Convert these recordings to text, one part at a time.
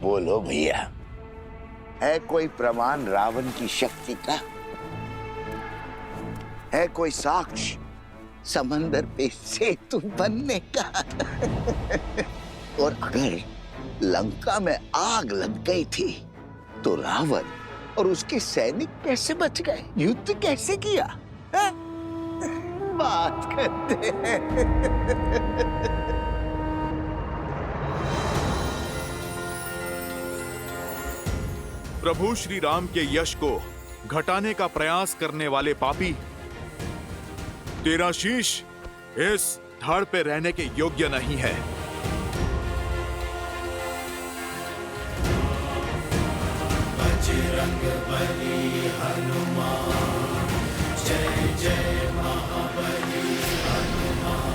बोलो भैया, है कोई प्रमाण रावण की शक्ति का? है कोई साक्ष्य समंदर पे सेतु बनने का? और अगर लंका में आग लग गई थी तो रावण और उसके सैनिक कैसे बच गए? युद्ध कैसे किया? है? बात करते हैं। प्रभु श्री राम के यश को घटाने का प्रयास करने वाले पापी, तेरा शीश इस धड़ पे रहने के योग्य नहीं है। बजरंग बली हनुमान, जय जय महाबली हनुमान।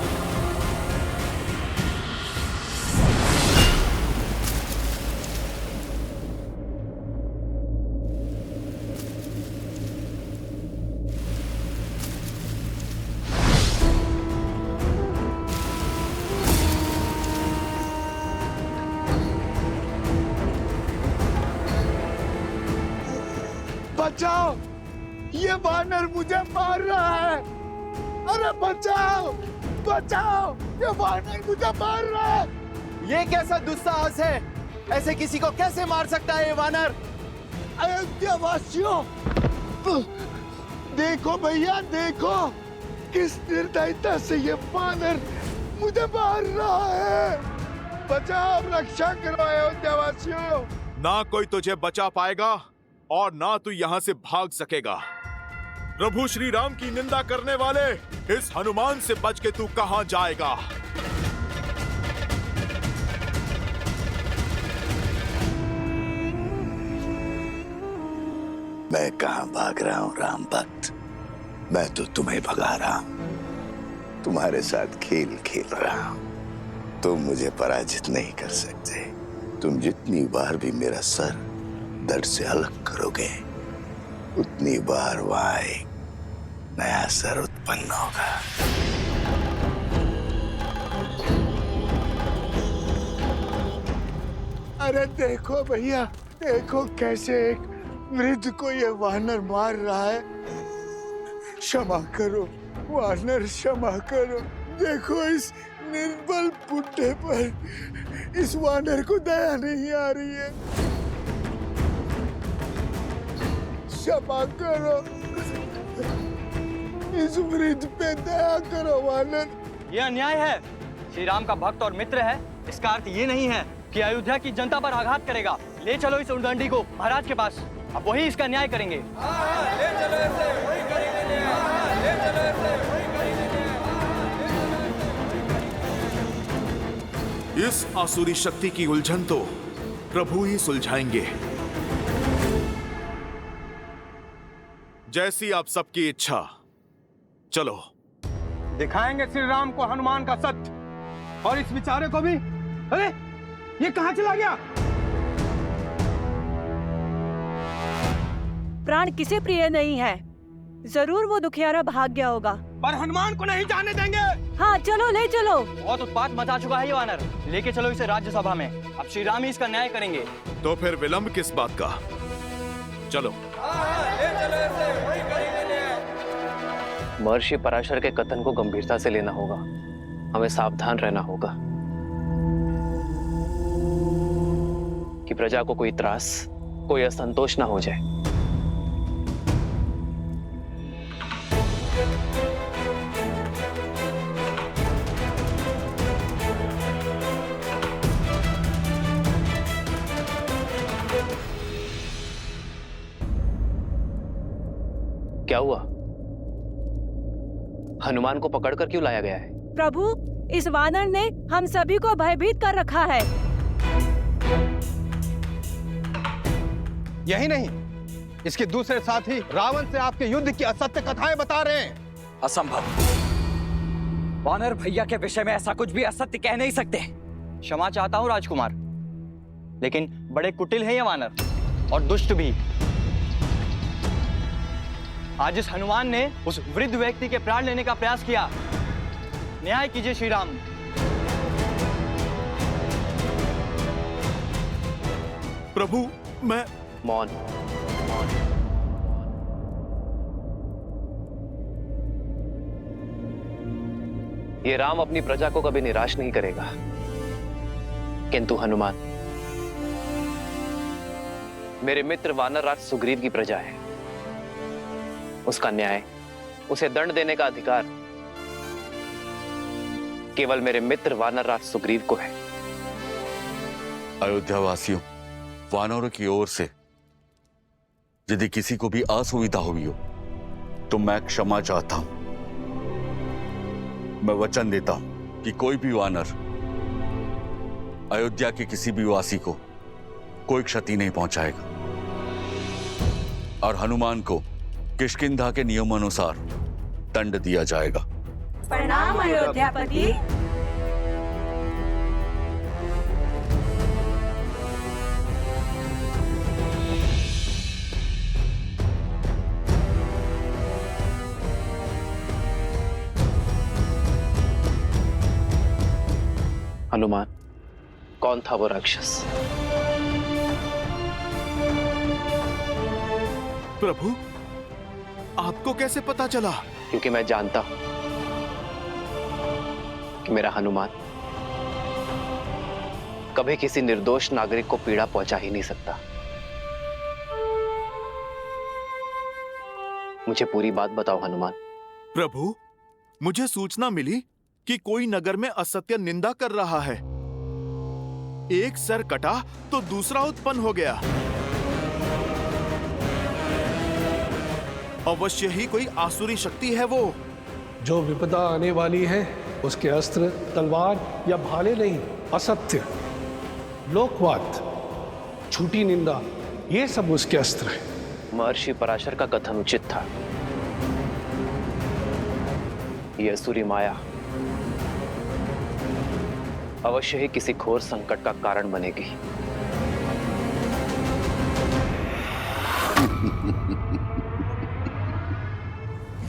बचाओ, ये वानर मुझे मार रहा है। अरे बचाओ, बचाओ, ये वानर मुझे मार रहा है। ये कैसा दुस्साहस है? ऐसे किसी को कैसे मार सकता है ये वानर? अयोध्या वासियों, देखो भैया, देखो किस निर्दयता से ये वानर मुझे मार रहा है। बचाओ, रक्षा करो अयोध्या वासियों। ना कोई तुझे बचा पाएगा और ना तू यहां से भाग सकेगा। प्रभु श्री राम की निंदा करने वाले इस हनुमान से बच के तू कहां जाएगा? मैं कहां भाग रहा हूं राम भक्त, मैं तो तुम्हें भगा रहा हूं, तुम्हारे साथ खेल खेल रहा हूं। तुम मुझे पराजित नहीं कर सकते। तुम जितनी बार भी मेरा सर धड़ से अलग करोगे, उतनी बार वहां एक नया सर उत्पन्न होगा। अरे देखो भैया, देखो कैसे एक वृद्ध को ये वानर मार रहा है। क्षमा करो वानर, क्षमा करो। देखो इस निर्बल बुड्ढे पर इस वानर को दया नहीं आ रही है। क्षमा करो, इस वृद्ध पे दया करो वानर। ये अन्याय है। श्री राम का भक्त और मित्र है, इसका अर्थ ये नहीं है कि अयोध्या की जनता पर आघात करेगा। ले चलो इस उद्दंडी को महाराज के पास, अब वही इसका न्याय करेंगे। ले चलो ऐसे, वही करेंगे न्याय। ले चलो ऐसे, वही करेंगे न्याय। इस आसुरी शक्ति की उलझन तो प्रभु ही सुलझाएंगे। जैसी आप सबकी इच्छा। चलो दिखाएंगे श्री राम को हनुमान का सत्य, और इस बेचारे को भी। अरे ये कहां चला गया? प्राण किसे प्रिय नहीं है, जरूर वो दुखियारा भाग गया होगा। पर हनुमान को नहीं जाने देंगे। हाँ चलो, ले चलो। बहुत उत्पात मचा चुका है ये वानर, लेके चलो इसे राज्यसभा में। अब श्री राम ही इसका न्याय करेंगे। तो फिर विलंब किस बात का? चलो। ले चलो ऐसे, वही करेंगे न्याय। महर्षि पराशर के कथन को गंभीरता से लेना होगा, हमें सावधान रहना होगा कि प्रजा को कोई त्रास, कोई असंतोष ना हो जाए। क्या हुआ? हनुमान को पकड़कर क्यों लाया गया है? प्रभु, इस वानर ने हम सभी को भयभीत कर रखा है। यही नहीं, इसके दूसरे साथी रावण से आपके युद्ध की असत्य कथाएं बता रहे हैं। असंभव। वानर भैया के विषय में ऐसा कुछ भी असत्य कह नहीं सकते। क्षमा चाहता हूँ राजकुमार, लेकिन बड़े कुटिल है ये वानर और दुष्ट भी। आज इस हनुमान ने उस वृद्ध व्यक्ति के प्राण लेने का प्रयास किया। न्याय कीजिए श्री राम। प्रभु मैं मौन। ये राम अपनी प्रजा को कभी निराश नहीं करेगा, किंतु हनुमान मेरे मित्र वानरराज सुग्रीव की प्रजा है। उसका न्याय, उसे दंड देने का अधिकार केवल मेरे मित्र वानरराज सुग्रीव को है। अयोध्या वासियों, वानरों की ओर से यदि किसी को भी असुविधा हुई हो तो मैं क्षमा चाहता हूं। मैं वचन देता हूं कि कोई भी वानर अयोध्या के किसी भी वासी को कोई क्षति नहीं पहुंचाएगा और हनुमान को किष्किंधा के नियमानुसार दंड दिया जाएगा। प्रणाम अयोध्यापति। हनुमान, कौन था वो राक्षस? प्रभु आपको कैसे पता चला? क्योंकि मैं जानता हूं कि मेरा हनुमान कभी किसी निर्दोष नागरिक को पीड़ा पहुंचा ही नहीं सकता। मुझे पूरी बात बताओ हनुमान। प्रभु मुझे सूचना मिली कि कोई नगर में असत्य निंदा कर रहा है। एक सर कटा तो दूसरा उत्पन्न हो गया। अवश्य ही कोई आसुरी शक्ति है वो। जो विपदा आने वाली है उसके अस्त्र तलवार या भाले नहीं, असत्य, लोकवाद, झूठी निंदा, ये सब उसके अस्त्र हैं। महर्षि पराशर का कथन उचित था। यह असुरी माया अवश्य ही किसी घोर संकट का कारण बनेगी।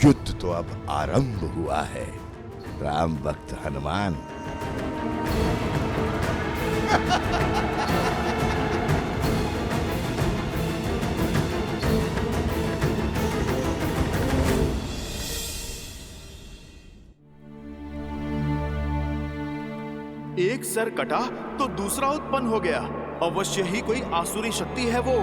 युद्ध तो अब आरंभ हुआ है राम भक्त हनुमान। एक सर कटा तो दूसरा उत्पन्न हो गया। अवश्य ही कोई आसुरी शक्ति है वो।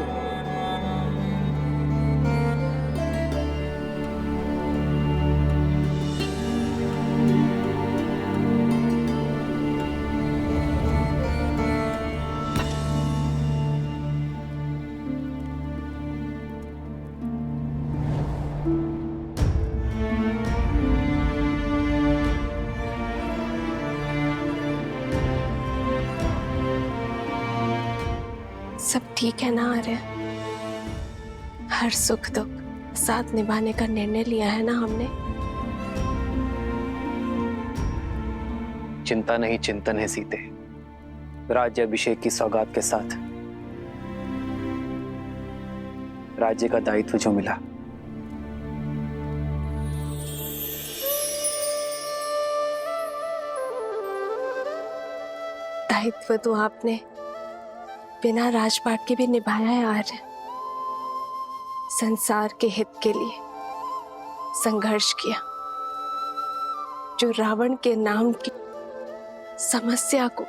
सब ठीक है ना आर्य? हर सुख दुख साथ निभाने का निर्णय लिया है ना हमने? चिंता नहीं चिंतन है सीते। राज्य अभिषेक की सौगात के साथ राज्य का दायित्व जो मिला, दायित्व तो आपने बिना राजपाट के भी निभाया है आर्य। संसार के हित के लिए संघर्ष किया। जो रावण के नाम की समस्या को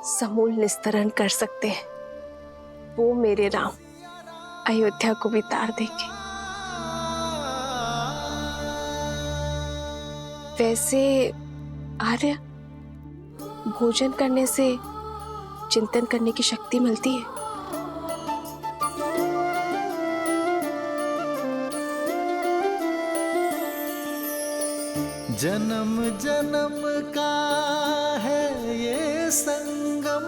समूल निस्तरण कर सकते हैं, वो मेरे राम अयोध्या को भी तार देंगे। वैसे आर्य, भोजन करने से चिंतन करने की शक्ति मिलती है। जन्म जन्म का है ये संगम,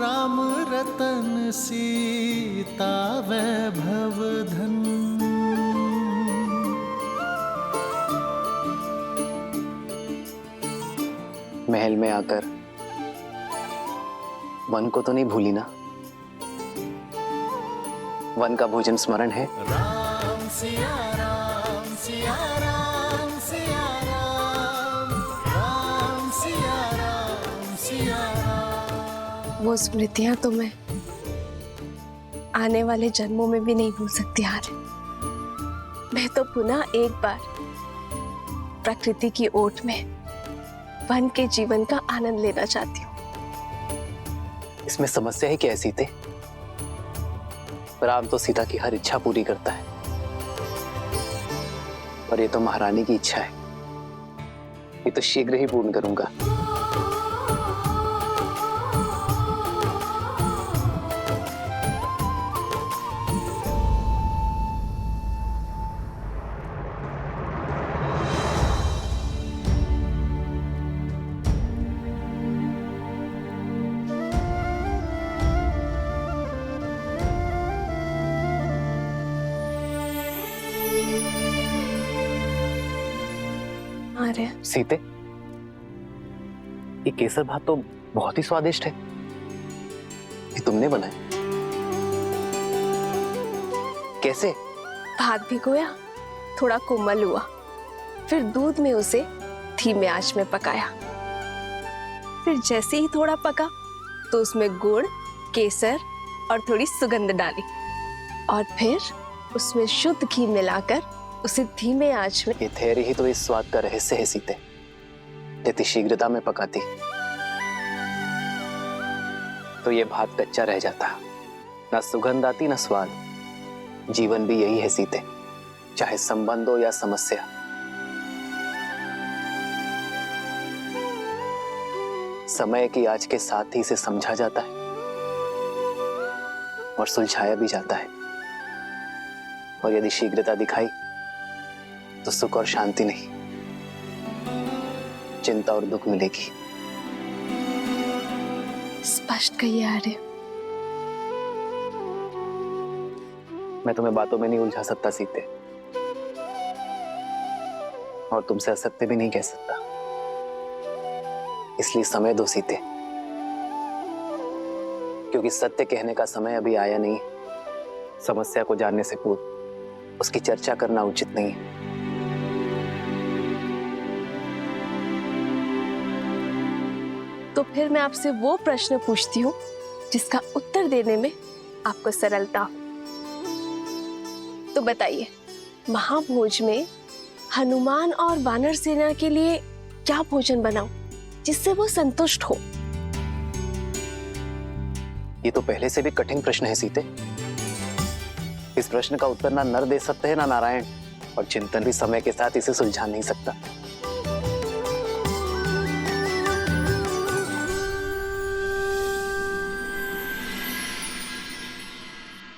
राम रतन सीता वैभव धन। महल में आकर वन को तो नहीं भूली ना? वन का भोजन स्मरण है? राम सिया राम सिया राम सिया राम, राम सिया राम सिया राम। वो स्मृतियां तो मैं आने वाले जन्मों में भी नहीं भूल सकती आर्य। मैं तो पुनः एक बार प्रकृति की ओट में वन के जीवन का आनंद लेना चाहती हूँ। इसमें समस्या है क्या है सीते? राम तो सीता की हर इच्छा पूरी करता है, और ये तो महारानी की इच्छा है। ये तो शीघ्र ही पूर्ण करूंगा। आर्य, सीते, ये केसर भात तो बहुत ही स्वादिष्ट है। ये तुमने बनाया? कैसे? भात भिगोया, थोड़ा कोमल हुआ, फिर दूध में उसे धीमे आंच में पकाया। फिर जैसे ही थोड़ा पका तो उसमें गुड़, केसर और थोड़ी सुगंध डाली, और फिर उसमें शुद्ध घी मिलाकर उसे धीमे आंच में। ये धैर्य ही तो इस स्वाद का रहस्य है सीते। यदि शीघ्रता में पकाती तो ये भात कच्चा रह जाता, ना सुगंध आती ना स्वाद। जीवन भी यही है सीते, चाहे संबंध हो या समस्या। समय की आज के साथ ही इसे समझा जाता है और सुलझाया भी जाता है। और यदि शीघ्रता दिखाई तो सुख और शांति नहीं, चिंता और दुख मिलेगी। स्पष्ट कहिए आर्य। मैं तुम्हें बातों में नहीं उलझा सकता सीते, और तुमसे असत्य भी नहीं कह सकता। इसलिए समय दो सीते, क्योंकि सत्य कहने का समय अभी आया नहीं। समस्या को जानने से पूर्व उसकी चर्चा करना उचित नहीं है। तो फिर मैं आपसे वो प्रश्न पूछती हूँ जिसका उत्तर देने में आपको सरलता हो। तो बताइए, महाभोज में हनुमान और वानर सेना के लिए क्या भोजन बनाऊं जिससे वो संतुष्ट हो? ये तो पहले से भी कठिन प्रश्न है सीते। इस प्रश्न का उत्तर ना नर दे सकते हैं ना नारायण, और चिंतन भी समय के साथ इसे सुलझा नहीं सकता।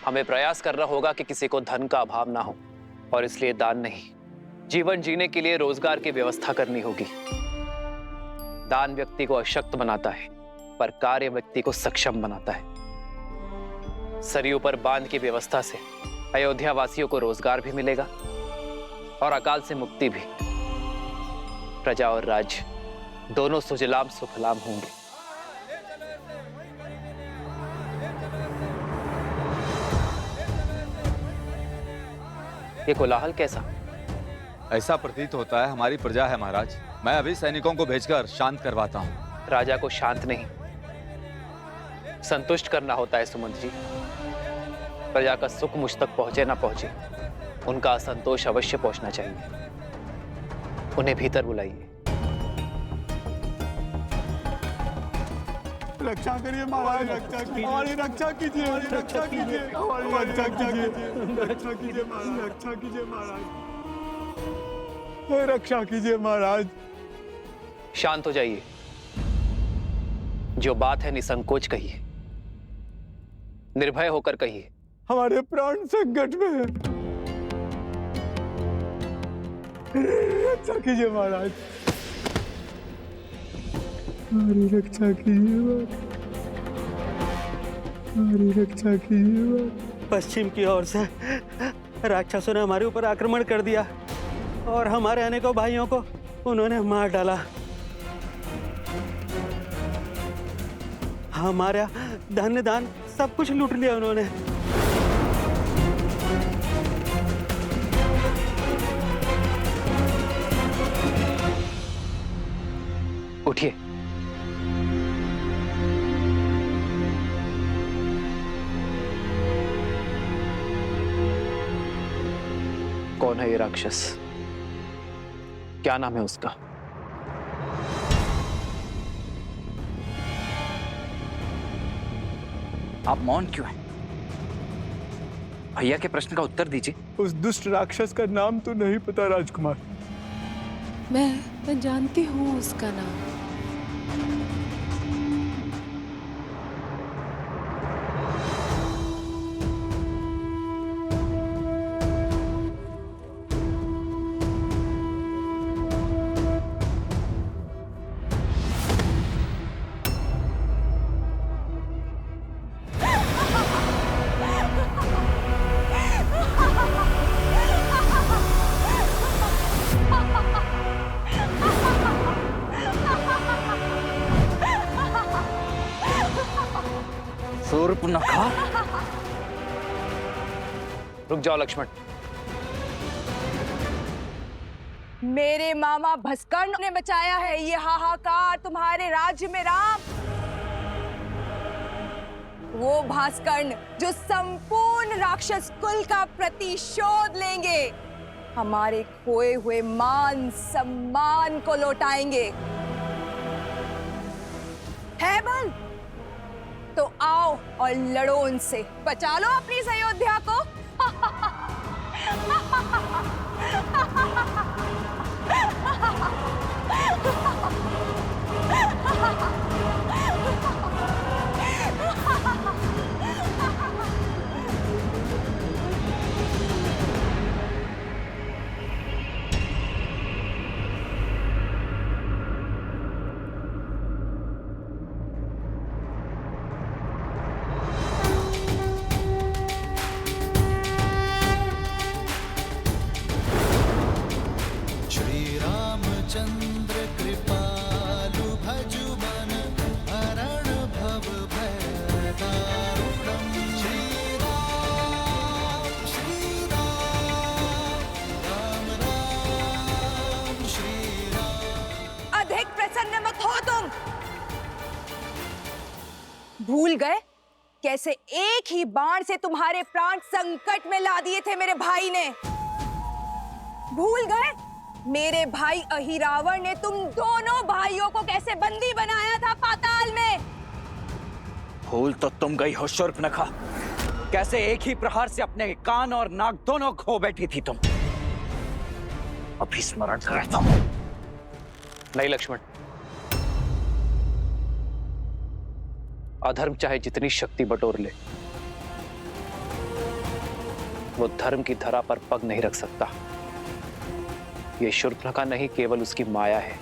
हमें प्रयास करना होगा कि किसी को धन का अभाव ना हो, और इसलिए दान नहीं, जीवन जीने के लिए रोजगार की व्यवस्था करनी होगी। दान व्यक्ति को अशक्त बनाता है, पर कार्य व्यक्ति को सक्षम बनाता है। सरयू पर बांध की व्यवस्था से अयोध्या वासियों को रोजगार भी मिलेगा और अकाल से मुक्ति भी। प्रजा और राज्य दोनों सुजलाम सुफलाम होंगे। ये कोलाहल कैसा? ऐसा प्रतीत होता है हमारी प्रजा है महाराज। मैं अभी सैनिकों को भेजकर शांत करवाता हूँ। राजा को शांत नहीं, संतुष्ट करना होता है सुमंत जी। प्रजा का सुख मुझ तक पहुंचे ना पहुंचे, उनका असंतोष अवश्य पहुंचना चाहिए। उन्हें भीतर बुलाइए। रक्षा करिए महाराज, रक्षा कीजिए, हमारी रक्षा कीजिए, रक्षा कीजिए, हमारी रक्षा कीजिए, रक्षा कीजिए महाराज, रक्षा कीजिए महाराज, रक्षा कीजिए महाराज। शांत हो जाइए। जो बात है निसंकोच कहिए, निर्भय होकर कहिए। हमारे प्राण संकट में है, रक्षा कीजिए महाराज, हमारी रक्षा कीजिए, हमारी रक्षा कीजिए। पश्चिम की ओर से राक्षसों ने हमारे ऊपर आक्रमण कर दिया और हमारे अनेकों भाइयों को उन्होंने मार डाला। हमारा धन दान सब कुछ लूट लिया उन्होंने। उठिए। कौन है ये राक्षस? क्या नाम है उसका? आप मौन क्यों हैं? भैया के प्रश्न का उत्तर दीजिए। उस दुष्ट राक्षस का नाम तो नहीं पता राजकुमार। मैं जानती हूँ उसका नाम। शूर्पणखा। रुक जाओ लक्ष्मण। मेरे मामा भस्कर्ण ने बचाया है ये हाहाकार तुम्हारे राज्य में राम। वो भास्कर्ण जो संपूर्ण राक्षस कुल का प्रतिशोध लेंगे, हमारे खोए हुए मान सम्मान को लौटाएंगे। है बल तो आओ और लड़ो उनसे, बचा लो अपनी इस अयोध्या को। चंद्र कृपालु भजु मन हरण भव भय दारुणम। श्री राम राम राम श्री राम। अधिक प्रसन्न मत हो तुम। भूल गए कैसे एक ही बाण से तुम्हारे प्राण संकट में ला दिए थे मेरे भाई ने? भूल गए मेरे भाई अहिरावण ने तुम दोनों भाइयों को कैसे बंदी बनाया था पाताल में? भूल तो तुम गई हो शूर्पणखा। कैसे एक ही प्रहार से अपने कान और नाक दोनों खो बैठी थी तुम। अभी स्मरण करता हूं। नहीं लक्ष्मण, अधर्म चाहे जितनी शक्ति बटोर ले, वो धर्म की धरा पर पग नहीं रख सकता। ये शूर्पणखा नहीं, केवल उसकी माया है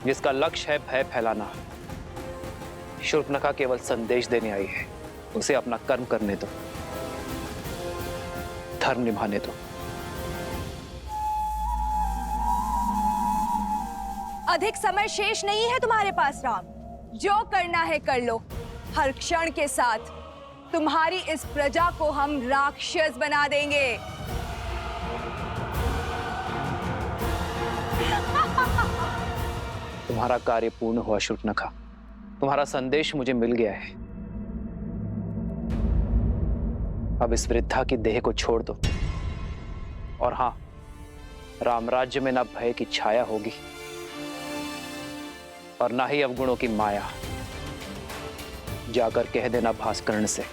जिसका लक्ष्य है भय फैलाना। शूर्पणखा केवल संदेश देने आई है। उसे अपना कर्म करने दो, धर्म निभाने दो। अधिक समय शेष नहीं है तुम्हारे पास राम। जो करना है कर लो। हर क्षण के साथ तुम्हारी इस प्रजा को हम राक्षस बना देंगे। तुम्हारा कार्य पूर्ण हुआ शूर्पणखा। तुम्हारा संदेश मुझे मिल गया है। अब इस वृद्धा की देह को छोड़ दो। और हां, रामराज्य में ना भय की छाया होगी और ना ही अवगुणों की माया। जाकर कह देना भास्कर्ण से,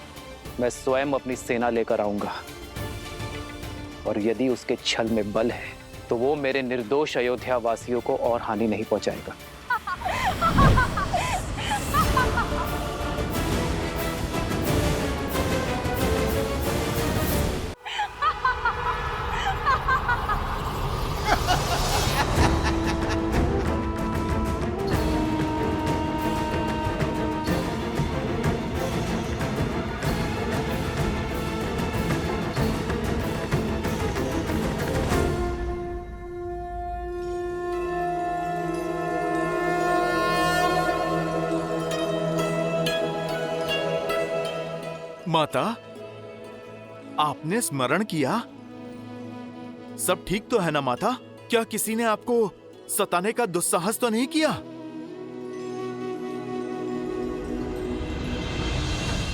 मैं स्वयं अपनी सेना लेकर आऊंगा। और यदि उसके छल में बल है तो वो मेरे निर्दोष अयोध्या वासियों को और हानि नहीं पहुंचाएगा। माता, आपने स्मरण किया? सब ठीक तो है ना माता? क्या किसी ने आपको सताने का दुस्साहस तो नहीं किया?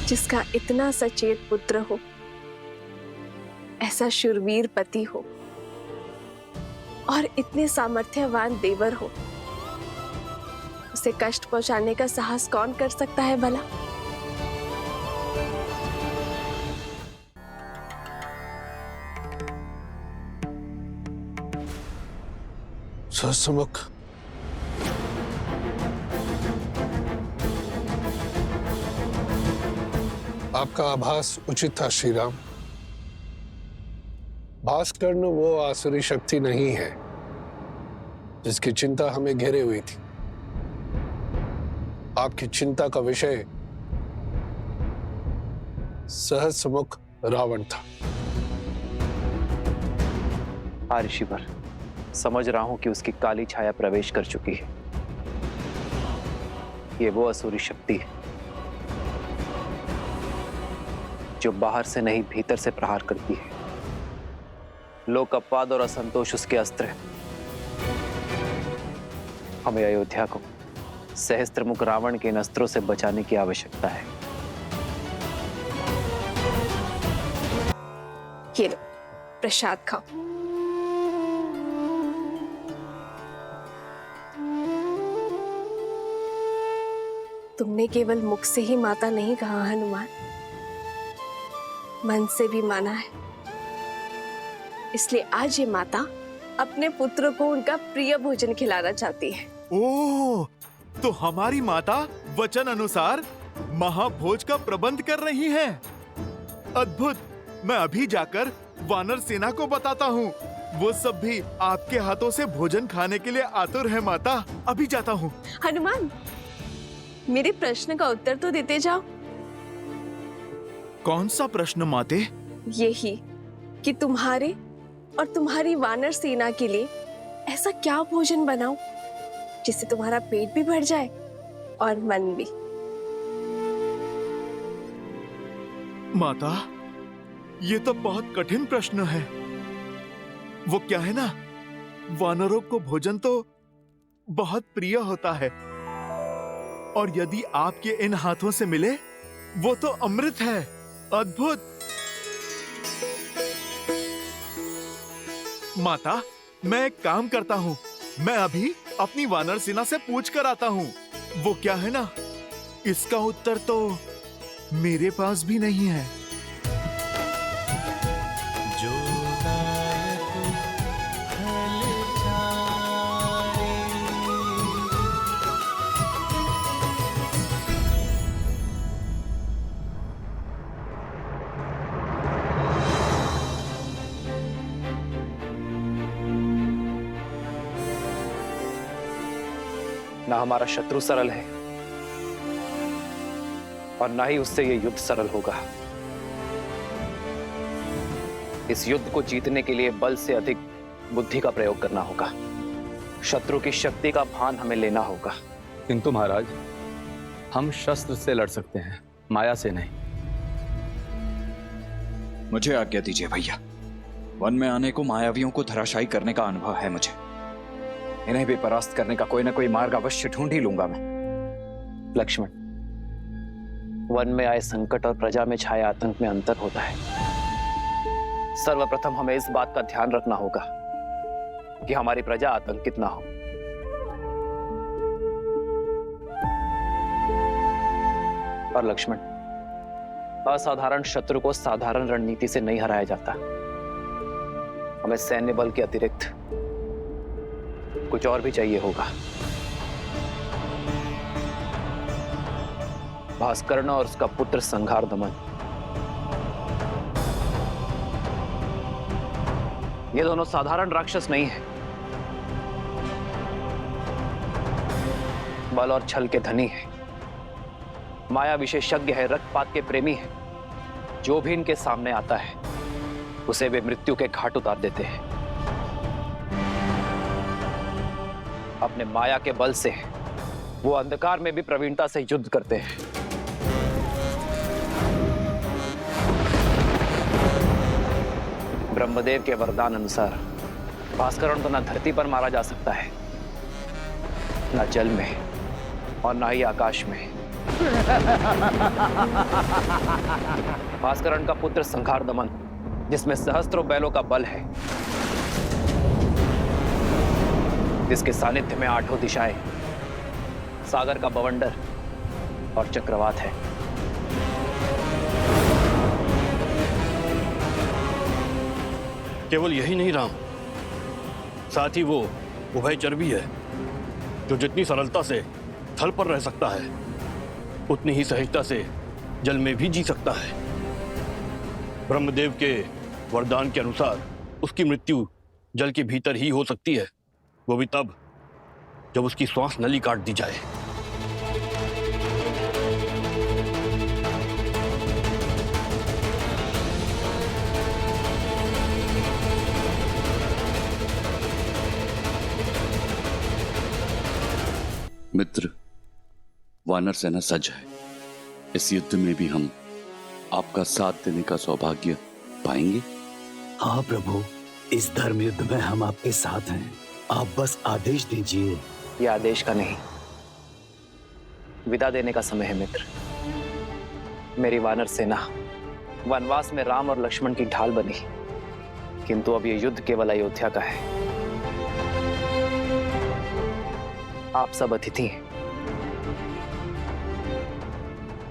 जिसका इतना सचेत पुत्र हो, ऐसा शूरवीर पति हो और इतने सामर्थ्यवान देवर हो, उसे कष्ट पहुंचाने का साहस कौन कर सकता है भला? सहस्त्रमुख, आपका आभास उचित था श्री राम। भास्कर्ण वो आसुरी शक्ति नहीं है जिसकी चिंता हमें घेरे हुई थी। आपकी चिंता का विषय सहस्त्रमुख रावण था। हाँ ऋषिवर, समझ रहा हूं कि उसकी काली छाया प्रवेश कर चुकी है। ये वो असुरी शक्ति है जो बाहर से नहीं भीतर से प्रहार करती है। लोक अपवाद और असंतोष उसके अस्त्र हैं। हमें अयोध्या को सहस्त्रमुख रावण के इन अस्त्रों से बचाने की आवश्यकता है। ये लो, प्रसाद खाओ। तुमने केवल मुख से ही माता नहीं कहा हनुमान, मन से भी माना है। इसलिए आज ये माता अपने पुत्र को उनका प्रिय भोजन खिलाना चाहती है। ओह, तो हमारी माता वचन अनुसार महाभोज का प्रबंध कर रही हैं। अद्भुत। मैं अभी जाकर वानर सेना को बताता हूँ। वो सब भी आपके हाथों से भोजन खाने के लिए आतुर है माता। अभी जाता हूँ। हनुमान, मेरे प्रश्न का उत्तर तो देते जाओ। कौन सा प्रश्न माते? यही कि तुम्हारे और तुम्हारी वानर सेना के लिए ऐसा क्या भोजन बनाऊं जिससे तुम्हारा पेट भी भर जाए और मन भी। माता, ये तो बहुत कठिन प्रश्न है। वो क्या है ना, वानरों को भोजन तो बहुत प्रिय होता है और यदि आपके इन हाथों से मिले वो तो अमृत है। अद्भुत। माता, मैं एक काम करता हूँ। मैं अभी अपनी वानर सेना से पूछ कर आता हूँ। वो क्या है ना, इसका उत्तर तो मेरे पास भी नहीं है। ना हमारा शत्रु सरल है और ना ही उससे ये युद्ध सरल होगा। इस युद्ध को जीतने के लिए बल से अधिक बुद्धि का प्रयोग करना होगा। शत्रु की शक्ति का भान हमें लेना होगा। किंतु महाराज, हम शस्त्र से लड़ सकते हैं, माया से नहीं। मुझे आज्ञा दीजिए भैया। वन में आने को मायावियों को धराशायी करने का अनुभव है मुझे। इन्हें भी परास्त करने का कोई ना कोई मार्ग अवश्य ढूंढ ही लूंगा मैं। लक्ष्मण, वन में आए संकट और प्रजा में छाए आतंक में अंतर होता है। सर्वप्रथम हमें इस बात का ध्यान रखना होगा कि हमारी प्रजा आतंकित ना हो। और लक्ष्मण, असाधारण शत्रु को साधारण रणनीति से नहीं हराया जाता। हमें सैन्य बल के अतिरिक्त कुछ और भी चाहिए होगा। भास्कर्ण और उसका पुत्र संघार दमन, ये दोनों साधारण राक्षस नहीं है। बल और छल के धनी है, माया विशेषज्ञ है, रक्तपात के प्रेमी है। जो भी इनके सामने आता है उसे वे मृत्यु के घाट उतार देते हैं। अपने माया के बल से वो अंधकार में भी प्रवीणता से युद्ध करते हैं। ब्रह्मदेव के वरदान अनुसार भास्करण तो न धरती पर मारा जा सकता है, न जल में और न ही आकाश में। भास्करण का पुत्र संघार दमन जिसमें सहस्त्रों बैलों का बल है, जिसके सानिध्य में आठों दिशाएं, सागर का बवंडर और चक्रवात है। केवल यही नहीं राम, साथ ही वो उभयचर भी है, जो जितनी सरलता से थल पर रह सकता है, उतनी ही सहजता से जल में भी जी सकता है। ब्रह्मदेव के वरदान के अनुसार उसकी मृत्यु जल के भीतर ही हो सकती है, वो भी तब जब उसकी श्वास नली काट दी जाए। मित्र, वानर सेना सज्ज है। इस युद्ध में भी हम आपका साथ देने का सौभाग्य पाएंगे। हाँ प्रभु, इस धर्म युद्ध में हम आपके साथ हैं। आप बस आदेश दीजिए। यह आदेश का नहीं, विदा देने का समय है मित्र। मेरी वानर सेना वनवास में राम और लक्ष्मण की ढाल बनी, किंतु अब यह युद्ध केवल अयोध्या का है। आप सब अतिथि हैं।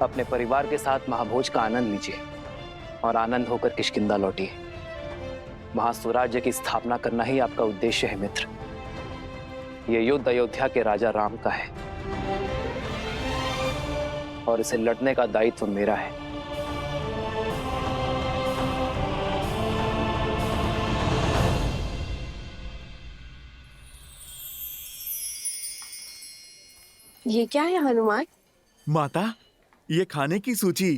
अपने परिवार के साथ महाभोज का आनंद लीजिए और आनंद होकर किष्किंधा लौटिए। वहां स्वराज्य की स्थापना करना ही आपका उद्देश्य है मित्र। यह युद्ध अयोध्या के राजा राम का है और इसे लड़ने का दायित्व मेरा है। ये क्या है हनुमान? माता, ये खाने की सूची।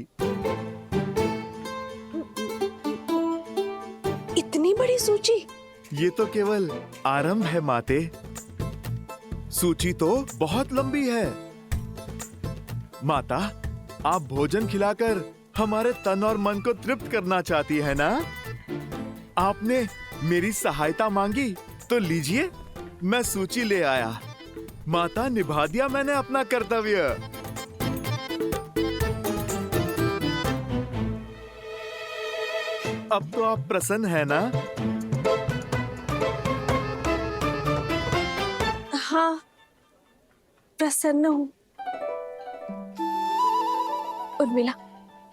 इतनी बड़ी सूची? ये तो केवल आरंभ है माते। सूची तो बहुत लंबी है। माता, आप भोजन खिलाकर हमारे तन और मन को तृप्त करना चाहती है ना? आपने मेरी सहायता मांगी तो लीजिए, मैं सूची ले आया। माता, निभा दिया मैंने अपना कर्तव्य। अब तो आप प्रसन्न है ना? हाँ, प्रसन्न हूँ। उर्मिला,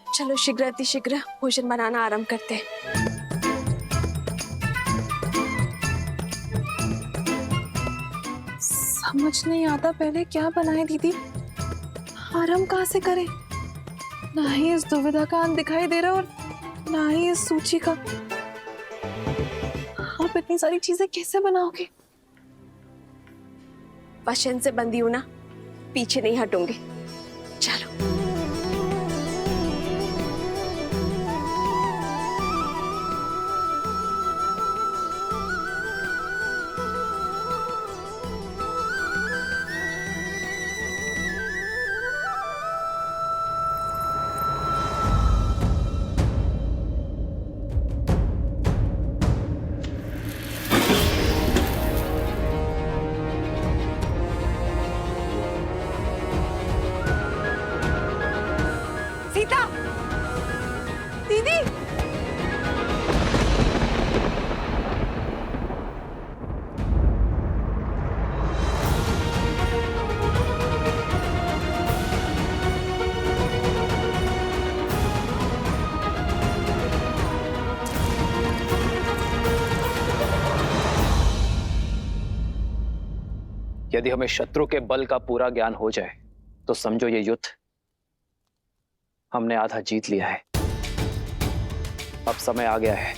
चलो शीघ्र अतिशीघ्र भोजन बनाना आरंभ करते हैं। समझ नहीं आता पहले क्या बनाए दीदी, आरंभ कहाँ से करें? ना ही इस दुविधा का अंत दिखाई दे रहा और ना ही इस सूची का। आप इतनी सारी चीजें कैसे बनाओगे? वचन से बंदी हूं ना, पीछे नहीं हटूंगी। चलो। सीता, दीदी, यदि हमें शत्रु के बल का पूरा ज्ञान हो जाए तो समझो ये युद्ध हमने आधा जीत लिया है। अब समय आ गया है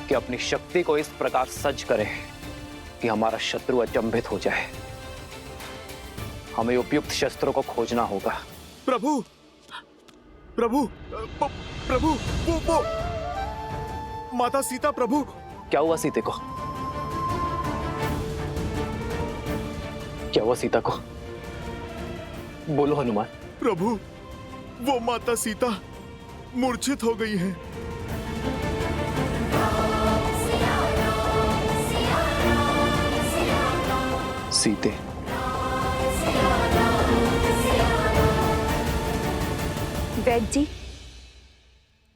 कि अपनी शक्ति को इस प्रकार सज्ज करें कि हमारा शत्रु अचंभित हो जाए। हमें उपयुक्त शस्त्रों को खोजना होगा। प्रभु, प्रभु, प्रभु, वो माता सीता। प्रभु, क्या हुआ सीते को? क्या हुआ सीता को? बोलो हनुमान। प्रभु, वो माता सीता मूर्छित हो गई हैं। सीते, वैद्य जी,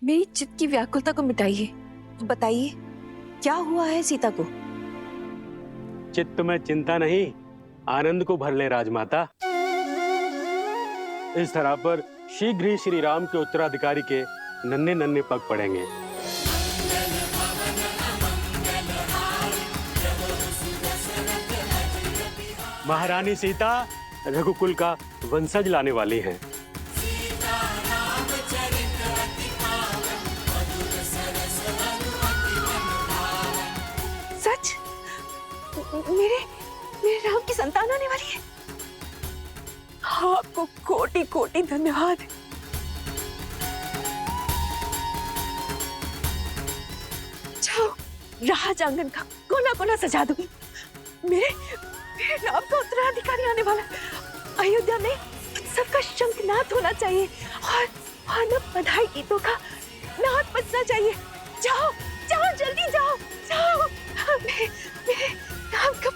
मेरी चित्त की व्याकुलता को मिटाइए। बताइए क्या हुआ है सीता को? चित्त में चिंता नहीं, आनंद को भर ले राजमाता। इस तरह पर शीघ्र ही श्री राम के उत्तराधिकारी के नन्हे नन्हे पग पड़ेंगे। महारानी सीता रघुकुल का वंशज लाने वाली हैं। सच? मेरे राम की संतान आने वाली है। आपको कोटि कोटि धन्यवाद। जाओ, राज आंगन का कोना कोना सजा दो। मेरे राम का उत्तराधिकारी आने वाला। अयोध्या में उत्सव का शंखनाद होना चाहिए और न बधाई गीतों का नाद बजना चाहिए। जाओ जाओ, जल्दी जाओ जाओ। मेरे राम का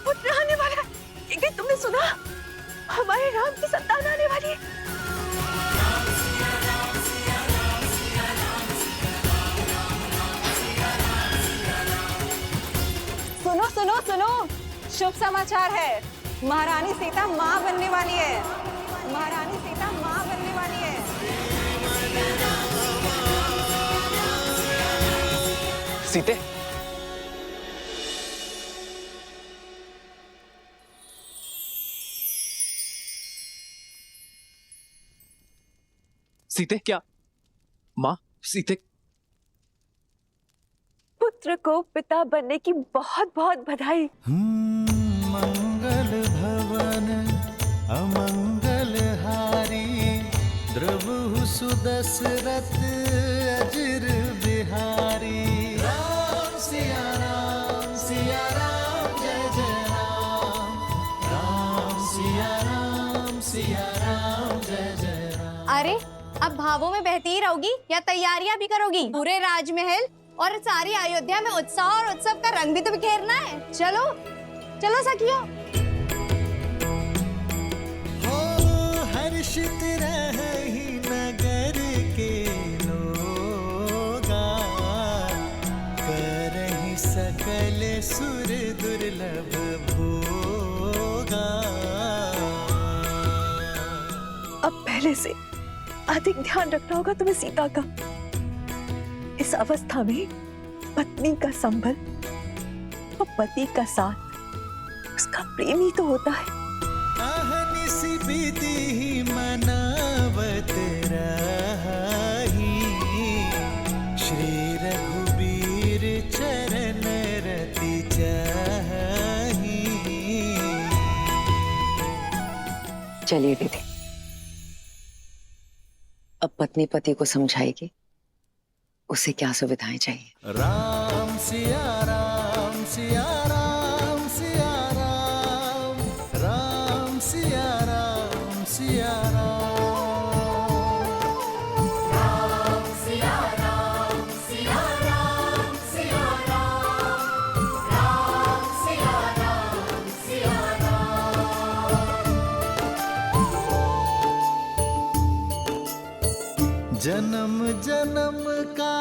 पुत्र आने वाला है। क्या तुमने सुना? हमारे राम की संतान आने वाली है। सुनो सुनो सुनो, शुभ समाचार है। महारानी सीता माँ बनने वाली है। महारानी सीता माँ बनने वाली है। सीते, सीते, क्या माँ? सीते, पुत्र को पिता बनने की बहुत बहुत बधाई। मंगल भवन अमंगल हारी, द्रवहु सुदशरथ अजिर बिहारी। राम सिया राम जय जय राम। राम सिया राम जय जय राम। अरे अब भावों में बहती ही रहोगी या तैयारियां भी करोगी? पूरे राजमहल और सारी अयोध्या में उत्साह और उत्सव का रंग भी तो बिखेरना है। चलो चलो सखियों। हो हर्षित रही नगर के लोगा, करहि सकल सुर दुर्लभ भोगा। अब पहले से अधिक ध्यान रखना होगा तुम्हें सीता का। इस अवस्था में पत्नी का संबल और पति का साथ उसका प्रेम ही तो होता है। अहनिसि विधि मनावत रही, श्री रघुबीर चरण रति चाही। चलिए दीदी, अब पत्नी पति को समझाएगी उसे क्या सुविधाएं चाहिए। राम सिया राम सिया राम सिया राम। राम सिया राम सिया राम। राम सिया राम सिया राम सिया राम। राम सिया राम सिया राम। जन्म जन्म का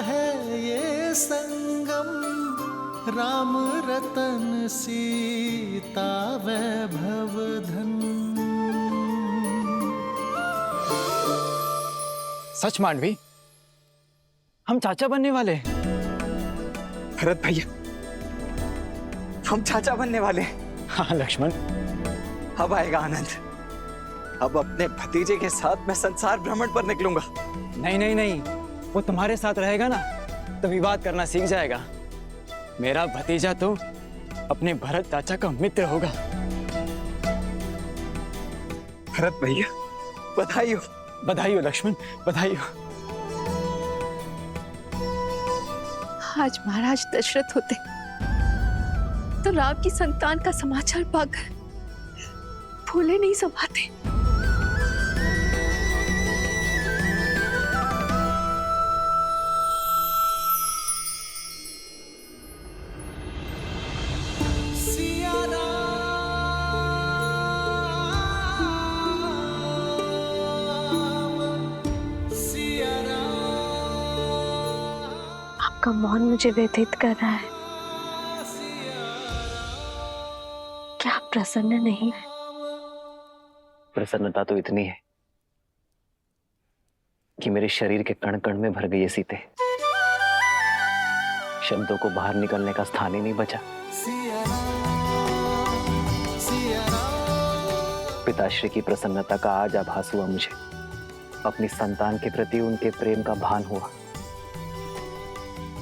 है ये संगम, राम रतन सीता वैभव धन। सच मांडवी, हम चाचा बनने वाले हैं। भरत भैया, हम चाचा बनने वाले हैं। हाँ लक्ष्मण, अब आएगा आनंद। अब अपने भतीजे के साथ मैं संसार भ्रमण पर निकलूंगा। नहीं नहीं नहीं, वो तुम्हारे साथ रहेगा ना तो विवाद करना सीख जाएगा। मेरा भतीजा तो अपने भरत चाचा का मित्र होगा। भरत भैया, बधाई हो। बधाई हो लक्ष्मण, बधाई हो। आज महाराज दशरथ होते तो राम की संतान का समाचार पाकर फूले नहीं समाते। सिया राम आपका मौन मुझे व्यथित कर रहा है। क्या आप प्रसन्न नहीं है? प्रसन्नता तो इतनी है कि मेरे शरीर के कण कण में भर गई है सीते। शब्दों को बाहर निकलने का स्थान ही नहीं बचा। पिताश्री की प्रसन्नता का आज आभास हुआ मुझे। अपनी संतान के प्रति उनके प्रेम का भान हुआ।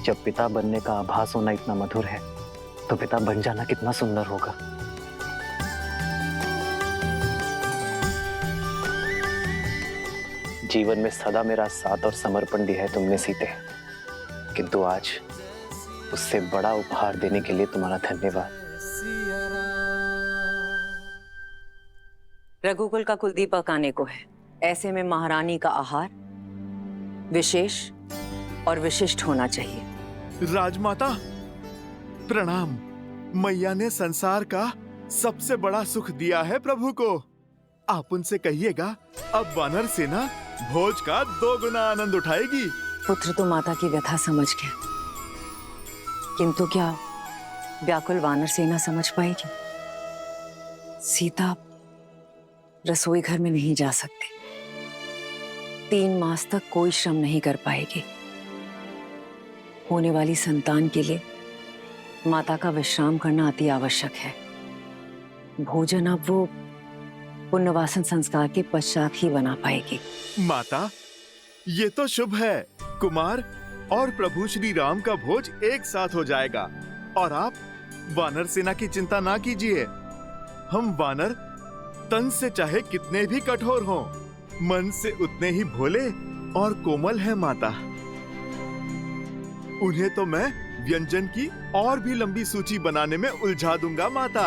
जब पिता बनने का आभास होना इतना मधुर है, तो पिता बन जाना कितना सुंदर होगा। जीवन में सदा मेरा साथ और समर्पण दिया है तुमने सीते, किंतु आज उससे बड़ा उपहार देने के लिए तुम्हारा धन्यवाद। रघुकुल का कुलदीपक आने को है, ऐसे में महारानी का आहार विशेष और विशिष्ट होना चाहिए। राजमाता प्रणाम। मैया ने संसार का सबसे बड़ा सुख दिया है प्रभु को। आप उनसे कहिएगा अब वानर सेना भोज का 2 गुना आनंद उठाएगी। पुत्र तो माता की व्यथा समझ गया, किंतु क्या व्याकुल वानर सेना समझ पाएगी? सीता रसोई घर में नहीं जा सकती, 3 मास तक कोई श्रम नहीं कर पाएगी। होने वाली संतान के लिए माता का विश्राम करना अति आवश्यक है। भोजन अब वो पुण्यवासन संस्कार के पश्चात ही बना पाएगी। माता, ये तो शुभ है। कुमार और प्रभु श्री राम का भोज एक साथ हो जाएगा। और आप वानर सेना की चिंता ना कीजिए। हम वानर तन से चाहे कितने भी कठोर हों, मन से उतने ही भोले और कोमल है माता। उन्हें तो मैं व्यंजन की और भी लंबी सूची बनाने में उलझा दूंगा माता।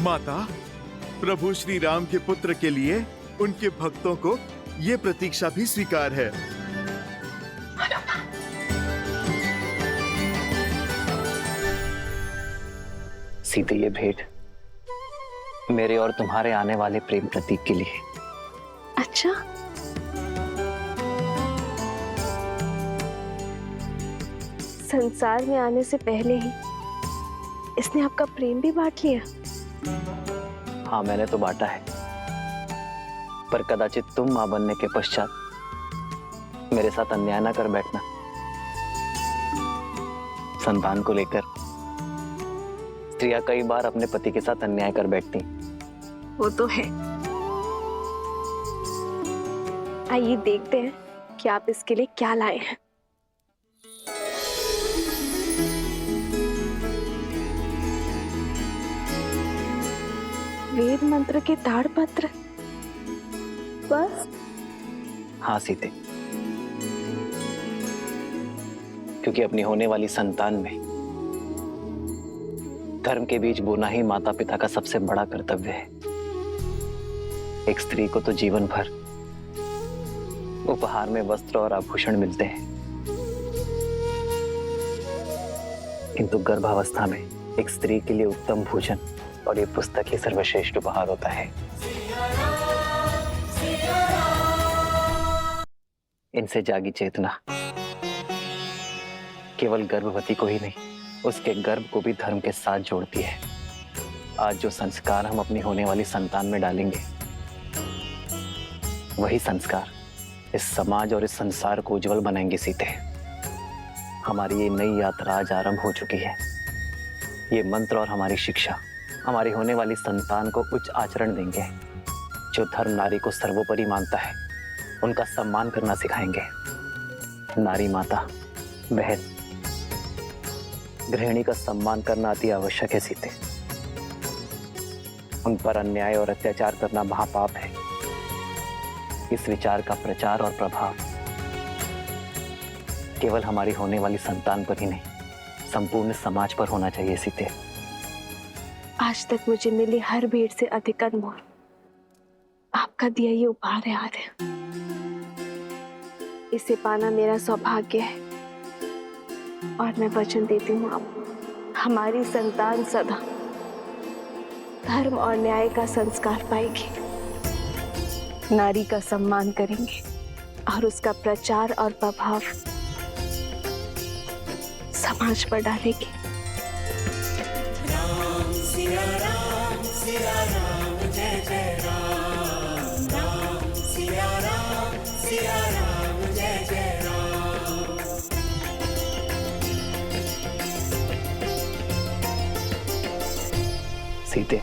माता, प्रभु श्री राम के पुत्र के लिए उनके भक्तों को ये प्रतीक्षा भी स्वीकार है। सीते, ये भेंट मेरे और तुम्हारे आने वाले प्रेम प्रतीक के लिए। अच्छा, संसार में आने से पहले ही इसने आपका प्रेम भी बांट लिया। हाँ, मैंने तो बांटा है, पर कदाचित तुम मां बनने के पश्चात मेरे साथ अन्याय ना कर बैठना। संतान को लेकर स्त्रियां कई बार अपने पति के साथ अन्याय कर बैठती। वो तो है। आइए देखते हैं कि आप इसके लिए क्या लाए हैं। वेद मंत्र के ताड़पत्र, बस? हाँ सीते, क्योंकि अपनी होने वाली संतान में धर्म के बीज बोना ही माता पिता का सबसे बड़ा कर्तव्य है। एक स्त्री को तो जीवन भर उपहार में वस्त्र और आभूषण मिलते हैं, किंतु गर्भावस्था में एक स्त्री के लिए उत्तम भोजन और ये पुस्तक ही सर्वश्रेष्ठ उपहार होता है। इनसे जागी चेतना केवल गर्भवती को ही नहीं, उसके गर्भ को भी धर्म के साथ जोड़ती है। आज जो संस्कार हम अपनी होने वाली संतान में डालेंगे, वही संस्कार इस समाज और इस संसार को उज्जवल बनाएंगे सीते। हमारी ये नई यात्रा आज आरंभ हो चुकी है। ये मंत्र और हमारी शिक्षा हमारी होने वाली संतान को उच्च आचरण देंगे। जो धर्म नारी को सर्वोपरि मानता है, उनका सम्मान करना सिखाएंगे। नारी माता, बहन, गृहिणी का सम्मान करना अति आवश्यक है सीते। उन पर अन्याय और अत्याचार करना महापाप है। इस विचार का प्रचार और प्रभाव केवल हमारी होने वाली संतान पर ही नहीं, संपूर्ण समाज पर होना चाहिए सीते। आज तक मुझे मिली हर भेंट से अधिक अनमोल आपका दिया ये उपहार है आर्य। इसे पाना मेरा सौभाग्य है और मैं वचन देती हूँ आप हमारी संतान सदा धर्म और न्याय का संस्कार पाएगी, नारी का सम्मान करेंगे और उसका प्रचार और प्रभाव समाज पर डालेगी। राम सिया राम जय जय राम। राम सिया राम जय जय राम। सीते